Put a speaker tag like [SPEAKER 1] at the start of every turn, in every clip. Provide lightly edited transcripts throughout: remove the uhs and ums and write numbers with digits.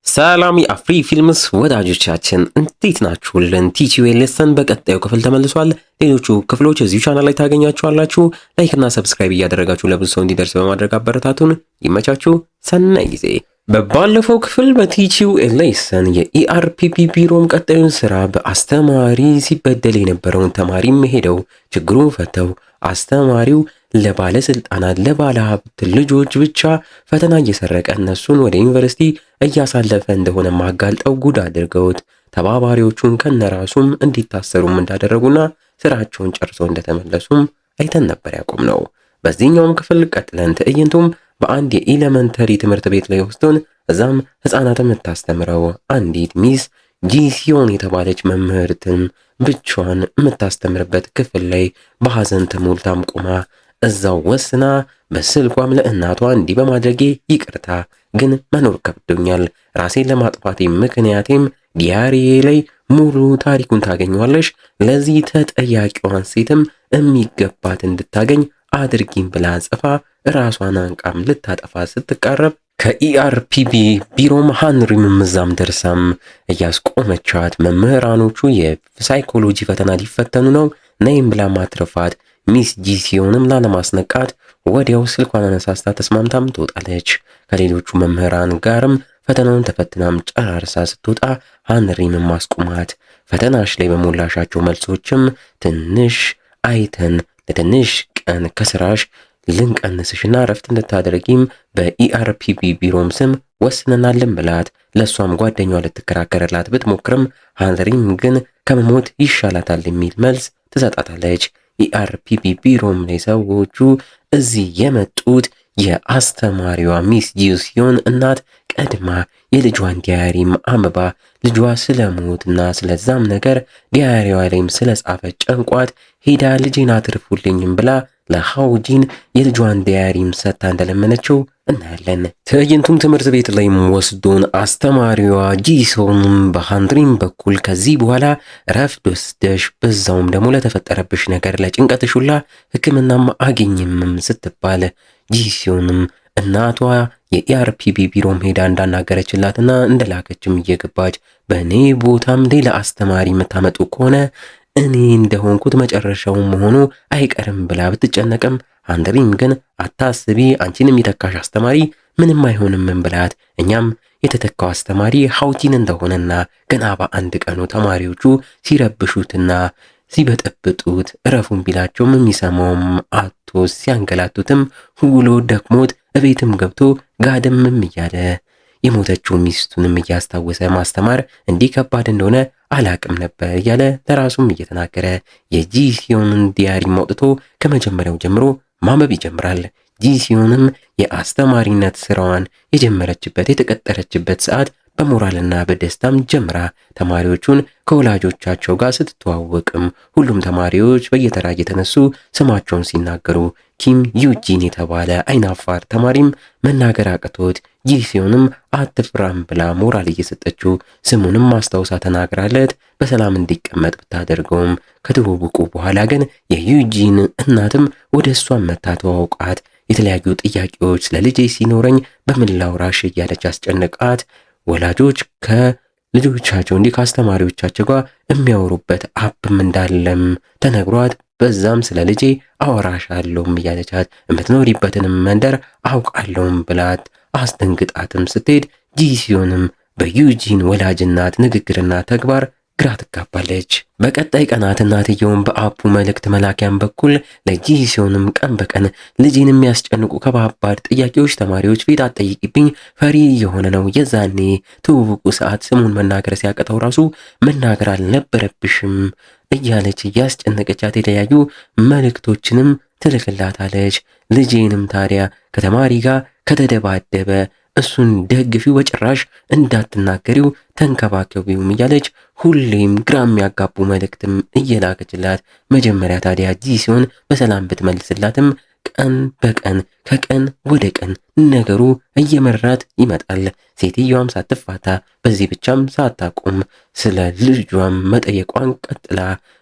[SPEAKER 1] ሰላም የአፍሪ ፊልምስ ወዳጆቻችን እንዴት ናችሁልን? ቲጂዌል ሌሰን በቀጣዩ ክፍል ተመልሷል። ሌሎቹ ክፍሎች እዚሁ ቻናል ላይ ታገኛችኋላችሁ። ላይክ እና ሰብስክራይብ እያደረጋችሁ ለብዙ ሰው እንዲደርስ በማድረግ አበረታቱን። ይመቻችሁ። ሰናይ ጊዜ። በባለፈው ክፍል በቲጂዌል ሌሰን የኢአርፒፒ ቢሮም ቀጣዩን ስራ በአስተማሪ ሲበደል የነበረውን ተማሪም ሄደው ችግሩን ፈተው አስተማሪው ለባለስልጣናት ለባለሀብት ልጆች ብቻ ፈተና እየሰረቀ እነሱን ወደ ዩኒቨርሲቲ እያሳለፈ እንደሆነ ማጋልጠው ጉድ አድርገውት ተባባሪዎቹን ከነራሱም እንዲታሰሩም እንዳደረጉና ስራቸውን ጨርሶ እንደተመለሱም አይተን ነበር ያቆምነው። በዚህኛውም ክፍል ቀጥለን ትዕይንቱም በአንድ የኤሌመንተሪ ትምህርት ቤት ላይ ወስዶን እዛም ህፃናትን የምታስተምረው አንዲት ሚስ ጂሲዮን የተባለች መምህርትም ብቻዋን የምታስተምርበት ክፍል ላይ በሐዘን ተሞልታም ቆማ እዛው ወስና በስልኳም ለእናቷ እንዲህ በማድረጌ ይቅርታ፣ ግን መኖር ከብዶኛል፣ ራሴን ለማጥፋቴ ምክንያቴም ዲያሪዬ ላይ ሙሉ ታሪኩን ታገኘዋለሽ፣ ለዚህ ተጠያቂዋን ሴትም የሚገባት እንድታገኝ አድርጊም ብላ ጽፋ ራሷን አንቃም ልታጠፋ ስትቃረብ ከኢአርፒቢ ቢሮም ሃንሪም እዛም ደርሳም እያስቆመቻት መምህራኖቹ የሳይኮሎጂ ፈተና ሊፈተኑ ነው ነይም ብላ ማትረፋት ሚስ ጂሲዮንም ላለማስነቃት ወዲያው ስልኳን አነሳስታ ተስማምታም ትወጣለች። ከሌሎቹ መምህራን ጋርም ፈተናውን ተፈትናም ጨራርሳ ስትወጣ ሃንሪም ማስቆማት ፈተናሽ ላይ በሞላሻቸው መልሶችም ትንሽ አይተን ለትንሽ ቀን ከስራሽ ልንቀንስሽና ረፍት እንድታደርጊም በኢአርፒቢ ቢሮም ስም ወስነናልን ብላት ለሷም ጓደኛዋ ልትከራከርላት ብትሞክርም ሃንሪም ግን ከመሞት ይሻላታል የሚል መልስ ትሰጣታለች። ኢአርፒቢ ቢሮም ላይ ሰዎቹ እዚህ የመጡት የአስተማሪዋ ሚስ ጂሲዮን እናት ቀድማ የልጇን ዲያሪም አንብባ ልጇ ስለሞትና ስለዛም ነገር ዲያሪዋ ላይም ስለጻፈች ጨንቋት ሄዳ ልጄን አትርፉልኝም ብላ ለሃውጂን የልጇን ዲያሪም ሰጥታ እንደለመነችው እናያለን። ትዕይንቱም ትምህርት ቤት ላይም ወስዶን አስተማሪዋ ጂሶንም በሃንሪም በኩል ከዚህ በኋላ ረፍት ወስደሽ በዛውም ደግሞ ለተፈጠረብሽ ነገር ለጭንቀትሽ ሁላ ሕክምናም አገኝምም ስትባል ጂሶንም እናቷ የኢአርፒቢ ቢሮም ሄዳ እንዳናገረችላትና እንደላከችም እየገባች በእኔ ቦታም ሌላ አስተማሪ የምታመጡ ከሆነ እኔ እንደሆንኩት መጨረሻው መሆኑ አይቀርም ብላ ብትጨነቅም ሃንሪም ግን አታስቢ፣ አንቺን የሚተካሽ አስተማሪ ምንም አይሆንም ብላት እኛም የተተካው አስተማሪ ሃውጂን እንደሆነና ገና በአንድ ቀኑ ተማሪዎቹ ሲረብሹትና ሲበጠብጡት እረፉን ቢላቸውም የሚሰማውም አቶ ሲያንገላቱትም ውሎ ደክሞት እቤትም ገብቶ ጋደምም እያለ የሞተችው ሚስቱንም እያስታወሰ ማስተማር እንዲህ ከባድ እንደሆነ አላቅም ነበር እያለ ለራሱም እየተናገረ የጂሲዮንን ዲያሪ አውጥቶ ከመጀመሪያው ጀምሮ ማንበብ ይጀምራል። ጂሲዮንም የአስተማሪነት ስራዋን የጀመረችበት የተቀጠረችበት ሰዓት በሞራልና በደስታም ጀምራ ተማሪዎቹን ከወላጆቻቸው ጋር ስትተዋወቅም ሁሉም ተማሪዎች በየተራ እየተነሱ ስማቸውን ሲናገሩ ኪም ዩጂን የተባለ አይናፋር ተማሪም መናገር አቅቶት ጂሲዮንም አትፍራም ብላ ሞራል እየሰጠችው ስሙንም ማስታወሳ ተናግራለት በሰላም እንዲቀመጥ ብታደርገውም ከተዋወቁ በኋላ ግን የዩጂን እናትም ወደ እሷ መታ ተዋውቃት የተለያዩ ጥያቄዎች ለልጄ ሲኖረኝ በምን ላውራሽ እያለች አስጨንቃት ወላጆች ከልጆቻቸው እንዲህ ከአስተማሪዎቻቸው ጋር የሚያወሩበት አፕም እንዳለም ተነግሯት በዛም ስለ ልጄ አወራሻለሁም እያለቻት የምትኖሪበትንም መንደር አውቃለሁም ብላት አስደንግጣትም ስትሄድ ጂሲዮንም በዩጂን ወላጅናት ንግግርና ተግባር ግራ ትጋባለች። በቀጣይ ቀናት እናትየውን በአፑ መልእክት መላኪያን በኩል ለጂሲዮንም ቀን በቀን ልጄን የሚያስጨንቁ ከባባድ ጥያቄዎች ተማሪዎች ፊት አትጠይቂብኝ፣ ፈሪ የሆነ ነው። የዛኔ ትውውቁ ሰዓት ስሙን መናገር ሲያቅተው ራሱ መናገር አልነበረብሽም እያለች እያስጨነቀቻት የተለያዩ መልእክቶችንም ትልክላታለች። ልጄንም ታዲያ ከተማሪ ጋር ከተደባደበ እሱን ደግፊው፣ በጭራሽ እንዳትናገሪው፣ ተንከባከቢውም እያለች ሁሌም ግራ የሚያጋቡ መልእክትም እየላከችላት መጀመሪያ ታዲያ ጂሲዮን በሰላም ብትመልስላትም ቀን በቀን ከቀን ወደ ቀን ነገሩ እየመራት ይመጣል። ሴትዮዋም ሳትፋታ በዚህ ብቻም ሳታቆም ስለ ልጇም መጠየቋን ቀጥላ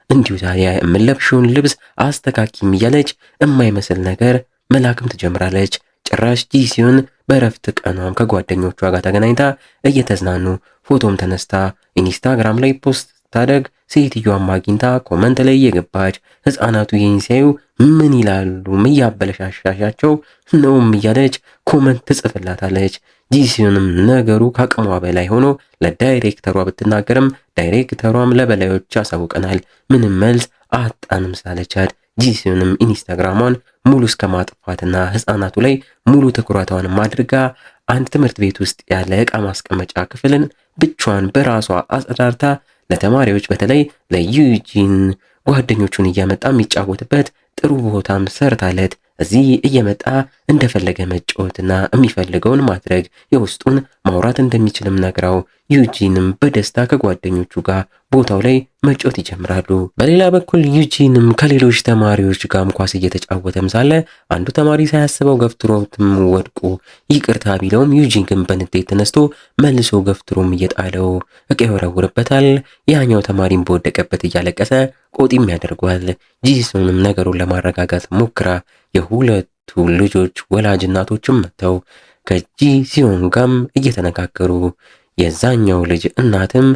[SPEAKER 1] እንዲሁ ታዲያ የምለብሽውን ልብስ አስተካኪም እያለች የማይመስል ነገር መላክም ትጀምራለች። ጭራሽ ጂሲዮን በእረፍት ቀኗም ከጓደኞቿ ጋር ተገናኝታ እየተዝናኑ ፎቶም ተነስታ ኢንስታግራም ላይ ፖስት ታደግ ሴትዮዋም አግኝታ ኮመንት ላይ እየገባች ህፃናቱ ይህን ሲያዩ ምን ይላሉ እያበለሻሻሻቸው ነውም እያለች ኮመንት ትጽፍላታለች። ጂሲዮንም ነገሩ ከአቅሟ በላይ ሆኖ ለዳይሬክተሯ ብትናገርም ዳይሬክተሯም ለበላዮች አሳውቀናል ምንም መልስ አጣንም ሳለቻት ጂሲዮንም ኢንስታግራሟን ሙሉ እስከ ማጥፋትና ህፃናቱ ላይ ሙሉ ትኩረቷን አድርጋ አንድ ትምህርት ቤት ውስጥ ያለ ዕቃ ማስቀመጫ ክፍልን ብቻዋን በራሷ አጸዳርታ ለተማሪዎች በተለይ ለዩጂን ጓደኞቹን እያመጣ የሚጫወትበት ጥሩ ቦታም ሰርታለት እዚህ እየመጣ እንደፈለገ መጫወትና የሚፈልገውን ማድረግ የውስጡን ማውራት እንደሚችልም ነግራው ዩጂንም በደስታ ከጓደኞቹ ጋር ቦታው ላይ መጫወት ይጀምራሉ። በሌላ በኩል ዩጂንም ከሌሎች ተማሪዎች ጋር ኳስ እየተጫወተም ሳለ አንዱ ተማሪ ሳያስበው ገፍትሮትም ወድቆ ይቅርታ ቢለውም ዩጂን ግን በንዴት ተነስቶ መልሶ ገፍትሮም እየጣለው እቃ ይወረውርበታል። ያኛው ተማሪም በወደቀበት እያለቀሰ ቆጢም ያደርጓል። ጂሶንም ነገሩን ለማረጋጋት ሞክራ የሁለቱ ልጆች ወላጅ እናቶችም መጥተው ከጂሲዮን ጋርም እየተነጋገሩ የዛኛው ልጅ እናትም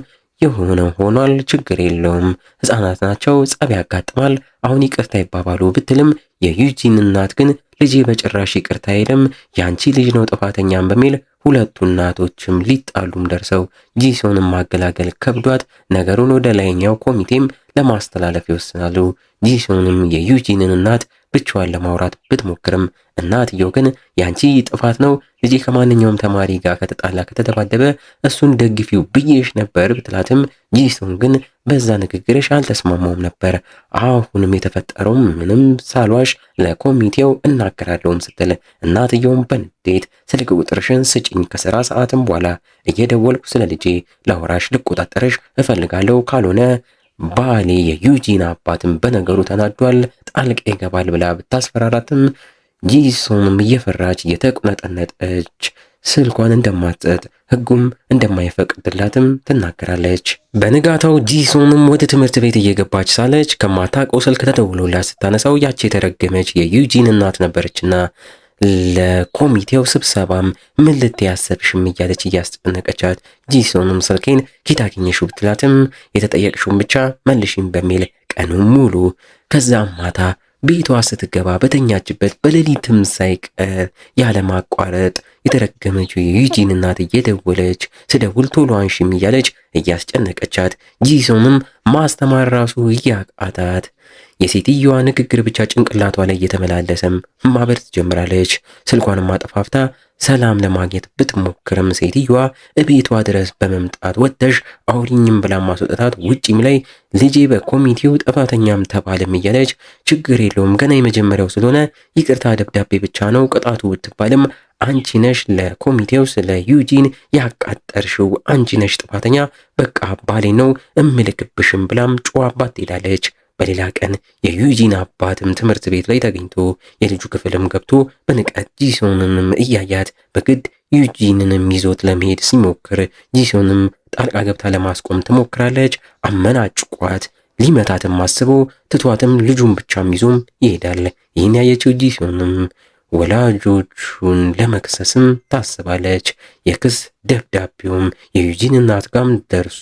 [SPEAKER 1] የሆነው ሆኗል፣ ችግር የለውም፣ ህፃናት ናቸው፣ ጸብ ያጋጥማል፣ አሁን ይቅርታ ይባባሉ ብትልም የዩጂን እናት ግን ልጄ በጭራሽ ይቅርታ አይልም፣ ያንቺ ልጅ ነው ጥፋተኛም በሚል ሁለቱ እናቶችም ሊጣሉም ደርሰው ጂሶንም ማገላገል ከብዷት ነገሩን ወደ ላይኛው ኮሚቴም ለማስተላለፍ ይወስናሉ። ጂሶንም የዩጂንን እናት ብቻዋን ለማውራት ብትሞክርም እናትየው ግን ያንቺ ጥፋት ነው ልጄ ከማንኛውም ተማሪ ጋር ከተጣላ ከተደባደበ እሱን ደግፊው ብዬሽ ነበር ብትላትም ጂሶን ግን በዛ ንግግርሽ አልተስማማውም ነበር፣ አሁንም የተፈጠረውም ምንም ሳልዋሽ ለኮሚቴው እናገራለሁም ስትል እናትየውም በንዴት ስልክ ቁጥርሽን ስጭኝ፣ ከስራ ሰዓትም በኋላ እየደወልኩ ስለ ልጄ ላወራሽ ልቆጣጠርሽ እፈልጋለሁ፣ ካልሆነ ባሌ የዩጂን አባትም በነገሩ ተናዷል ጣልቃ ይገባል ብላ ብታስፈራራትም ጂሶንም እየፈራች እየተቁነጠነጠች ስልኳን እንደማትሰጥ ህጉም እንደማይፈቅድላትም ትናገራለች። በንጋታው ጂሶንም ወደ ትምህርት ቤት እየገባች ሳለች ከማታውቀው ስልክ ተደውሎላት ስታነሳው ያቺ የተረገመች የዩጂን እናት ነበረችና ለኮሚቴው ስብሰባም ምን ልትያሰብሽም እያለች እያስጨነቀቻት ጂሶንም ስልኬን ኬት አገኘሽው ብትላትም የተጠየቅሽውን ብቻ መልሽም በሚል ቀኑን ሙሉ ከዛም ማታ ቤቷ ስትገባ በተኛችበት በሌሊትም ሳይቀር ያለማቋረጥ የተረገመችው የዩጂን እናት እየደወለች ስደውል ቶሎ አንሺም እያለች እያስጨነቀቻት ጂሶንም ማስተማር ራሱ እያቃታት የሴትዮዋ ንግግር ብቻ ጭንቅላቷ ላይ እየተመላለሰም ማበር ትጀምራለች። ስልኳንም ማጠፋፍታ ሰላም ለማግኘት ብትሞክርም ሴትዮዋ እቤቷ ድረስ በመምጣት ወጥተሽ አውሪኝም ብላ ማስወጣታት ውጪም ላይ ልጄ በኮሚቴው ጥፋተኛም ተባለም እያለች ችግር የለውም ገና የመጀመሪያው ስለሆነ ይቅርታ ደብዳቤ ብቻ ነው ቅጣቱ ብትባልም አንቺ ነሽ ለኮሚቴው ስለ ዩጂን ያቃጠርሽው፣ አንቺ ነሽ ጥፋተኛ፣ በቃ ባሌ ነው እምልክብሽም ብላም ጮኻባት ትሄዳለች። በሌላ ቀን የዩጂን አባትም ትምህርት ቤት ላይ ተገኝቶ የልጁ ክፍልም ገብቶ በንቀት ጂሶንንም እያያት በግድ ዩጂንንም ይዞት ለመሄድ ሲሞክር ጂሶንም ጣልቃ ገብታ ለማስቆም ትሞክራለች። አመናጭቋት ሊመታትም አስቦ ትቷትም ልጁን ብቻም ይዞም ይሄዳል። ይህን ያየችው ጂሶንም ወላጆቹን ለመክሰስም ታስባለች። የክስ ደብዳቤውም የዩጂን እናት ጋም ደርሶ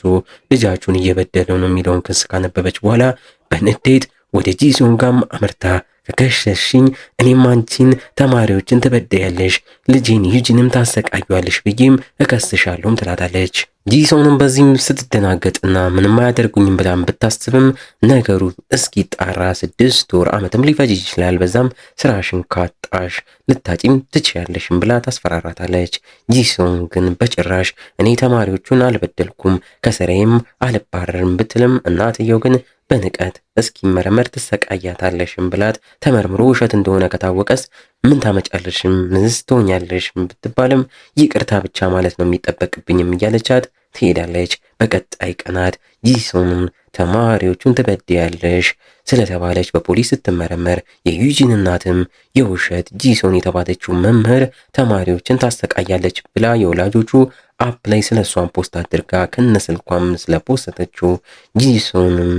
[SPEAKER 1] ልጃችሁን እየበደለው ነው የሚለውን ክስ ካነበበች በኋላ በንዴት ወደ ጂሶን ጋም አመርታ ከከሰሽኝ እኔም አንቺን ተማሪዎችን ትበደያለሽ፣ ልጄን ዩጂንም ታሰቃዩዋለሽ ብዬም እከስሻለሁም ትላታለች። ጂሶንም በዚህም ስትደናገጥና ምንም አያደርጉኝም ብላም ብታስብም ነገሩ እስኪጣራ 6 ወር ዓመትም ሊፈጅ ይችላል፣ በዛም ስራሽን ካጣሽ ልታጪም ትችያለሽም ብላ ታስፈራራታለች። ጂሶን ግን በጭራሽ እኔ ተማሪዎቹን አልበደልኩም ከስራዬም አልባረርም ብትልም እናትየው ግን በንቀት እስኪመረመር ትሰቃያታለሽም ብላት ተመርምሮ ውሸት እንደሆነ ከታወቀስ ምን ታመጫለሽም ምንስ ትሆኛለሽም ብትባልም ይቅርታ ብቻ ማለት ነው የሚጠበቅብኝም እያለቻት ትሄዳለች። በቀጣይ ቀናት ጂሶንም ተማሪዎቹን ትበድያለሽ ስለተባለች በፖሊስ ስትመረመር የዩጂን እናትም የውሸት ጂሶን የተባለችው መምህር ተማሪዎችን ታሰቃያለች ብላ የወላጆቹ አፕ ላይ ስለ እሷን ፖስት አድርጋ ከነስልኳም ስለፖስተችው ጂሶንም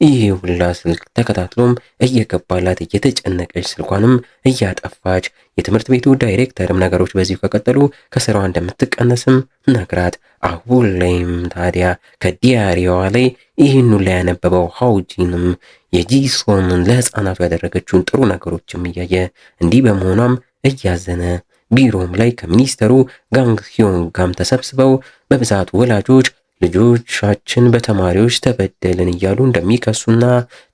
[SPEAKER 1] ይሄ ሁላ ስልክ ተከታትሎም እየገባላት እየተጨነቀች ስልኳንም እያጠፋች የትምህርት ቤቱ ዳይሬክተርም ነገሮች በዚሁ ከቀጠሉ ከስራዋ እንደምትቀነስም ነግራት አሁን ላይም ታዲያ ከዲያሪዋ ላይ ይህኑ ላይ ያነበበው ሃውጂንም የጂሶንን ለህፃናቱ ያደረገችውን ጥሩ ነገሮችም እያየ እንዲህ በመሆኗም እያዘነ ቢሮም ላይ ከሚኒስተሩ ጋንግ ሂዮን ጋም ተሰብስበው በብዛት ወላጆች ልጆቻችን በተማሪዎች ተበደልን እያሉ እንደሚከሱና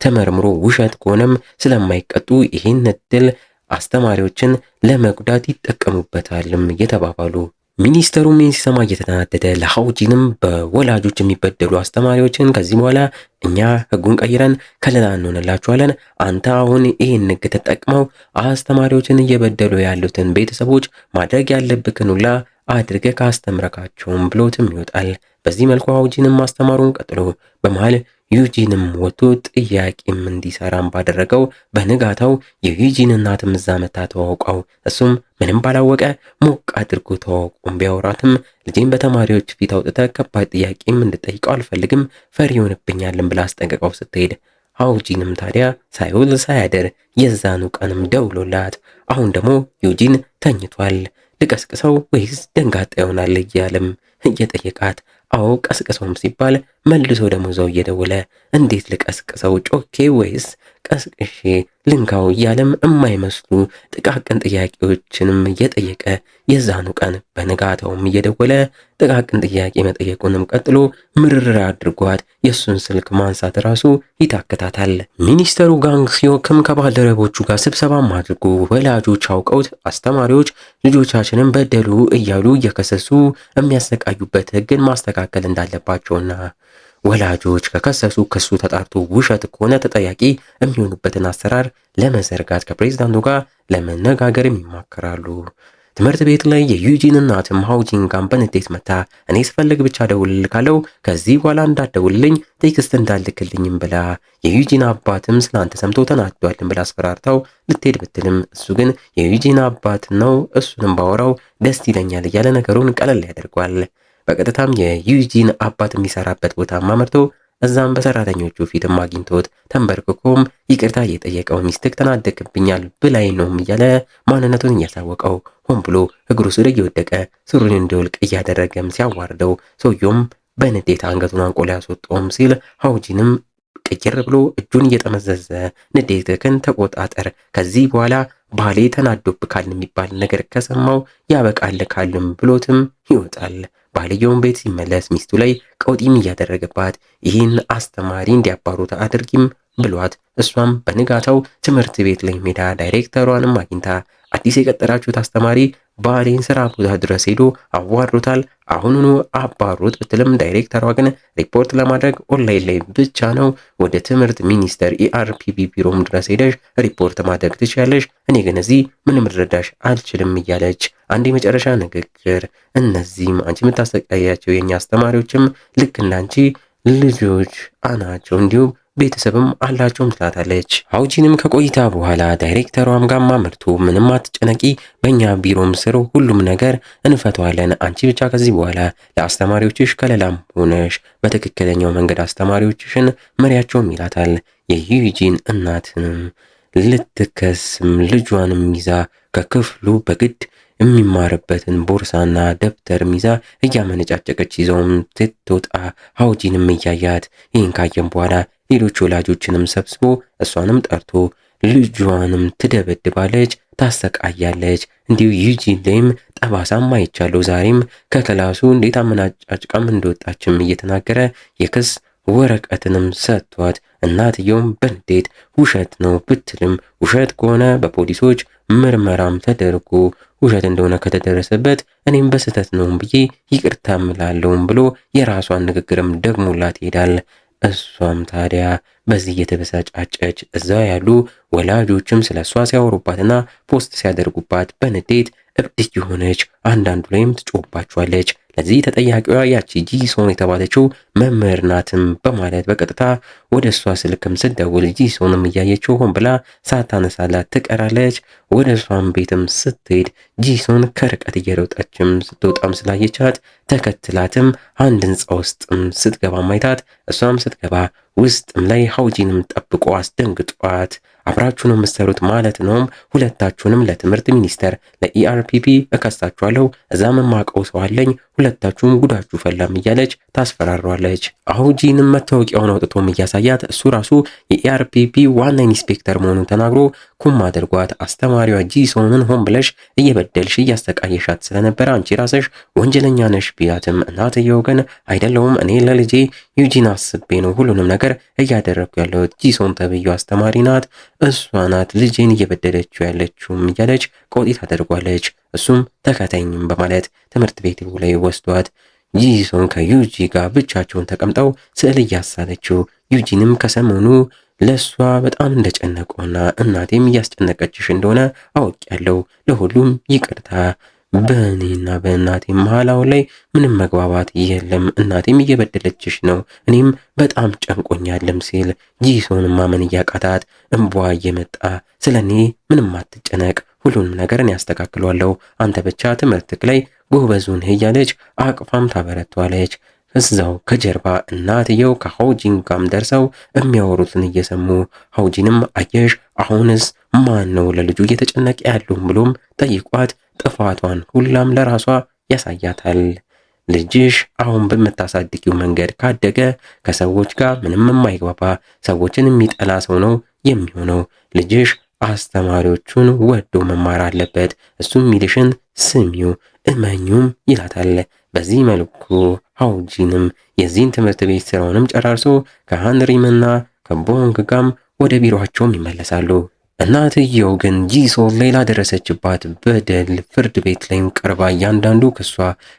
[SPEAKER 1] ተመርምሮ ውሸት ከሆነም ስለማይቀጡ ይህን እድል አስተማሪዎችን ለመጉዳት ይጠቀሙበታልም እየተባባሉ ሚኒስተሩም ይህን ሲሰማ እየተናደደ ለሃውጂንም በወላጆች የሚበደሉ አስተማሪዎችን ከዚህ በኋላ እኛ ህጉን ቀይረን ከለላ እንሆንላችኋለን፣ አንተ አሁን ይህን ህግ ተጠቅመው አስተማሪዎችን እየበደሉ ያሉትን ቤተሰቦች ማድረግ ያለብክን ሁላ አድርገህ ካስተምረካቸውም ብሎትም ይወጣል። በዚህ መልኩ ሃውጂንም ማስተማሩን ቀጥሎ በመሃል ዩጂንም ወጥቶ ጥያቄም እንዲሰራም ባደረገው በንጋታው የዩጂን እናትም እዛ መታ ተዋውቀው እሱም ምንም ባላወቀ ሞቅ አድርጎ ተዋውቆም ቢያወራትም ልጄን በተማሪዎች ፊት አውጥተህ ከባድ ጥያቄም እንድጠይቀው አልፈልግም፣ ፈሪ ይሆንብኛልን ብላ አስጠንቅቀው ስትሄድ ሃውጂንም ታዲያ ሳይውል ሳያደር የዛኑ ቀንም ደውሎላት አሁን ደግሞ ዩጂን ተኝቷል፣ ልቀስቅሰው ወይስ ደንጋጣ ይሆናል እያለም እየጠየቃት አዎ ቀስቅሰውም ሲባል መልሶ ደግሞ ዘው እየደወለ እንዴት ልቀስቅሰው ጮኬ ወይስ ቀስቅሼ ልንካው እያለም የማይመስሉ ጥቃቅን ጥያቄዎችንም እየጠየቀ የዛኑ ቀን በንጋታውም እየደወለ ጥቃቅን ጥያቄ መጠየቁንም ቀጥሎ ምርር አድርጓት የሱን ስልክ ማንሳት ራሱ ይታክታታል። ሚኒስተሩ ጋንግ ሲዮክም ከባልደረቦቹ ጋር ስብሰባም አድርጎ ወላጆች አውቀውት አስተማሪዎች ልጆቻችንን በደሉ እያሉ እየከሰሱ የሚያሰቃዩበት ህግን ማስተካከል እንዳለባቸውና ወላጆች ከከሰሱ ክሱ ተጣርቶ ውሸት ከሆነ ተጠያቂ የሚሆኑበትን አሰራር ለመዘርጋት ከፕሬዝዳንቱ ጋር ለመነጋገርም ይማከራሉ። ትምህርት ቤት ላይ የዩጂን እናትም ሃውጂን ጋር በንዴት መታ እኔ ስፈልግ ብቻ ደውልልካለው ከዚህ በኋላ እንዳትደውልልኝ ቴክስት እንዳልክልኝም ብላ የዩጂን አባትም ስላንተ ሰምቶ ተናዷልን ብላ አስፈራርታው ልትሄድ ብትልም እሱ ግን የዩጂን አባት ነው እሱንም ባወራው ደስ ይለኛል እያለ ነገሩን ቀለል ያደርጓል። በቀጥታም የዩጂን አባት የሚሰራበት ቦታ ማመርቶ እዛም በሰራተኞቹ ፊትም አግኝቶት ተንበርክኮም ይቅርታ እየጠየቀው ሚስትክ ተናደቅብኛል ብላይ ነውም እያለ ማንነቱን እያሳወቀው ሆን ብሎ እግሩ ስር እየወደቀ ሱሪን እንዲወልቅ እያደረገም ሲያዋርደው ሰውየውም በንዴት አንገቱን አንቆ ሊያስወጣውም ሲል ሃውጂንም ቅይር ብሎ እጁን እየጠመዘዘ ንዴትህን ተቆጣጠር፣ ከዚህ በኋላ ባሌ ተናዶብካል የሚባል ነገር ከሰማው ያበቃልካልም ብሎትም ይወጣል። ባልየውን ቤት ሲመለስ ሚስቱ ላይ ቀውጢም እያደረገባት ይህን አስተማሪ እንዲያባሩት አድርጊም ብሏት እሷም በንጋታው ትምህርት ቤት ላይ ሜዳ ዳይሬክተሯንም አግኝታ አዲስ የቀጠራችሁት አስተማሪ ባሌን ስራ ቦታ ድረስ ሄዶ አዋርዶታል፣ አሁኑኑ አባሩት ብትልም ዳይሬክተሯ ግን ሪፖርት ለማድረግ ኦንላይን ላይ ብቻ ነው ወደ ትምህርት ሚኒስቴር ኢአርፒቢ ቢሮም ድረስ ሄደሽ ሪፖርት ማድረግ ትችያለሽ፣ እኔ ግን እዚህ ምንም ልረዳሽ አልችልም እያለች አንድ የመጨረሻ ንግግር እነዚህም አንቺ የምታሰቃያቸው የኛ አስተማሪዎችም ልክ እንዳንቺ ልጆች አናቸው እንዲሁም ቤተሰብም አላቸውም ትላታለች። ሃውጂንም ከቆይታ በኋላ ዳይሬክተሯም ጋር ማመርቶ ምንም አትጨነቂ፣ በእኛ ቢሮም ስር ሁሉም ነገር እንፈተዋለን፣ አንቺ ብቻ ከዚህ በኋላ ለአስተማሪዎችሽ ከለላም ሆነሽ በትክክለኛው መንገድ አስተማሪዎችሽን መሪያቸውም ይላታል። የዩጂን እናትንም ልትከስም ልጇንም ይዛ ከክፍሉ በግድ የሚማርበትን ቦርሳና ደብተር ይዛ እያመነጫጨቀች ይዘውም ትትወጣ ሃውጂንም እያያት ይህን ካየም በኋላ ሌሎች ወላጆችንም ሰብስቦ እሷንም ጠርቶ ልጇንም ትደበድባለች፣ ታሰቃያለች። እንዲሁ ዩጂን ላይም ጠባሳም አይቻለሁ። ዛሬም ከክላሱ እንዴት አመናጫጭቃም እንደወጣችም እየተናገረ የክስ ወረቀትንም ሰጥቷት እናትየውም በንዴት ውሸት ነው ብትልም ውሸት ከሆነ በፖሊሶች ምርመራም ተደርጎ ውሸት እንደሆነ ከተደረሰበት እኔም በስህተት ነው ብዬ ይቅርታ እምላለሁም ብሎ የራሷን ንግግርም ደግሞላት ይሄዳል። እሷም ታዲያ በዚህ የተበሳጫጨች እዛ ያሉ ወላጆችም ስለሷ ሲያወሩባትና ፖስት ሲያደርጉባት በንዴት እብድ የሆነች አንዳንዱ ላይም ትጮህባቸዋለች። ለዚህ ተጠያቂዋ ያቺ ጂሶን የተባለችው መምህር ናትም በማለት በቀጥታ ወደ እሷ ስልክም ስትደውል ጂሶንም እያየችው ሆን ብላ ሳታነሳላት ትቀራለች። ወደ እሷም ቤትም ስትሄድ ጂሶን ከርቀት እየሮጠችም ስትወጣም ስላየቻት ተከትላትም አንድ ህንፃ ውስጥም ስትገባ ማይታት እሷም ስትገባ ውስጥም ላይ ሀውጂንም ጠብቆ አስደንግጧት አብራችሁ ነው የምትሰሩት ማለት ነውም፣ ሁለታችሁንም ለትምህርት ሚኒስቴር ለኢአርፒፒ እከሳችኋለሁ፣ እዛም የማውቀው ሰው አለኝ፣ ሁለታችሁም ጉዳችሁ ፈላም እያለች ታስፈራሯለች። ሀውጂንም መታወቂያውን አውጥቶም እያሳያት እሱ ራሱ የኢአርፒፒ ዋና ኢንስፔክተር መሆኑን ተናግሮ ኩም አድርጓት አስተማሪዋ ጂሶንን ሆን ብለሽ እየበደልሽ እያሰቃየሻት ስለነበረ አንቺ ራስሽ ወንጀለኛ ነሽ ቢላትም እናትየው ግን አይደለውም፣ እኔ ለልጄ ዩጂን አስቤ ነው ሁሉንም ነገር እያደረግኩ ያለሁት፣ ጂሶን ተብዬው አስተማሪ ናት፣ እሷ ናት ልጄን እየበደለችው ያለችውም እያለች ቆጢት አደርጓለች። እሱም ተከታይኝም በማለት ትምህርት ቤት ላይ ወስዷት ጂሶን ከዩጂ ጋር ብቻቸውን ተቀምጠው ስዕል እያሳለችው ዩጂንም ከሰሞኑ ለሷ በጣም እንደጨነቀውና እናቴም እያስጨነቀችሽ እንደሆነ አውቄያለሁ፣ ለሁሉም ይቅርታ፣ በእኔና በእናቴ መሃል አሁን ላይ ምንም መግባባት የለም፣ እናቴም እየበደለችሽ ነው፣ እኔም በጣም ጨንቆኛልም ሲል ጂሶንም ማመን እያቃታት እንቧ እየመጣ ስለ እኔ ምንም አትጨነቅ፣ ሁሉንም ነገር እኔ ያስተካክለዋለሁ፣ አንተ ብቻ ትምህርትክ ላይ ጎበዙን እያለች አቅፋም ታበረቷለች። እዛው ከጀርባ እናትየው ከሀውጂን ጋም ደርሰው የሚያወሩትን እየሰሙ ሀውጂንም አየሽ አሁንስ ማን ነው ለልጁ እየተጨነቀ ያለውም ብሎም ጠይቋት ጥፋቷን ሁላም ለራሷ ያሳያታል። ልጅሽ አሁን በምታሳድጊው መንገድ ካደገ ከሰዎች ጋር ምንም የማይግባባ ሰዎችን የሚጠላ ሰው ነው የሚሆነው። ልጅሽ አስተማሪዎቹን ወዶ መማር አለበት፣ እሱም ሚልሽን ስሚው እመኙም ይላታል። በዚህ መልኩ ሀውጂንም የዚህን ትምህርት ቤት ስራውንም ጨራርሶ ከሃንሪምና ከቦንግ ጋም ወደ ቢሮአቸውም ይመለሳሉ። እናትየው ግን ጂሶን ላይ ላደረሰችባት በደል ፍርድ ቤት ላይም ቀርባ እያንዳንዱ ክሷ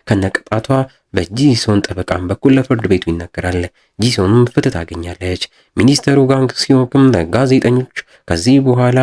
[SPEAKER 1] ከነቅጣቷ በጂሶን ጠበቃም በኩል ለፍርድ ቤቱ ይነገራል። ጂሶንም ፍትህ ታገኛለች። ሚኒስተሩ ጋንግ ሲዮክም ለጋዜጠኞች ከዚህ በኋላ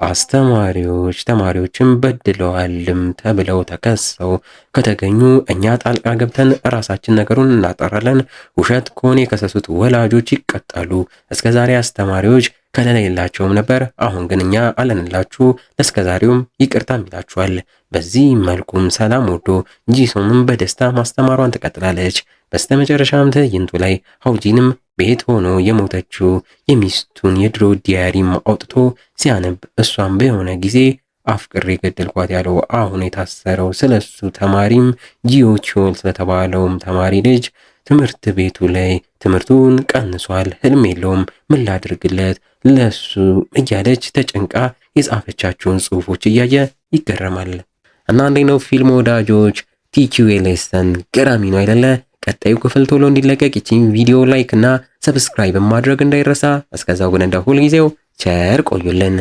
[SPEAKER 1] አስተማሪዎች ተማሪዎችን በድለዋልም ተብለው ተከሰው ከተገኙ እኛ ጣልቃ ገብተን ራሳችን ነገሩን እናጠራለን፣ ውሸት ከሆነ የከሰሱት ወላጆች ይቀጣሉ። እስከዛሬ አስተማሪዎች ከለላ የላቸውም ነበር፣ አሁን ግን እኛ አለንላችሁ፣ ለእስከዛሬውም ይቅርታም ይላችኋል። በዚህ መልኩም ሰላም ወዶ ጂሶንም በደስታ ማስተማሯን ትቀጥላለች። በስተመጨረሻም ትዕይንቱ ላይ ሀውጂንም ቤት ሆኖ የሞተችው የሚስቱን የድሮ ዲያሪም አውጥቶ ሲያነብ እሷም በሆነ ጊዜ አፍቅሬ ገደልኳት ያለው አሁን የታሰረው ስለሱ ተማሪም ጂዮቾል ስለተባለውም ተማሪ ልጅ ትምህርት ቤቱ ላይ ትምህርቱን ቀንሷል፣ ህልም የለውም፣ ምን ላድርግለት ለሱ እያለች ተጨንቃ የጻፈቻቸውን ጽሑፎች እያየ ይገረማል። እና እንዴት ነው ፊልም ወዳጆች? ቲኪው ሌሰን ገራሚ ነው አይደለ? ቀጣዩ ክፍል ቶሎ እንዲለቀቅ ይቺን ቪዲዮ ላይክ እና ሰብስክራይብ ማድረግ እንዳይረሳ። እስከዛው ግን እንደ ሁልጊዜው ቸር ቆዩልን።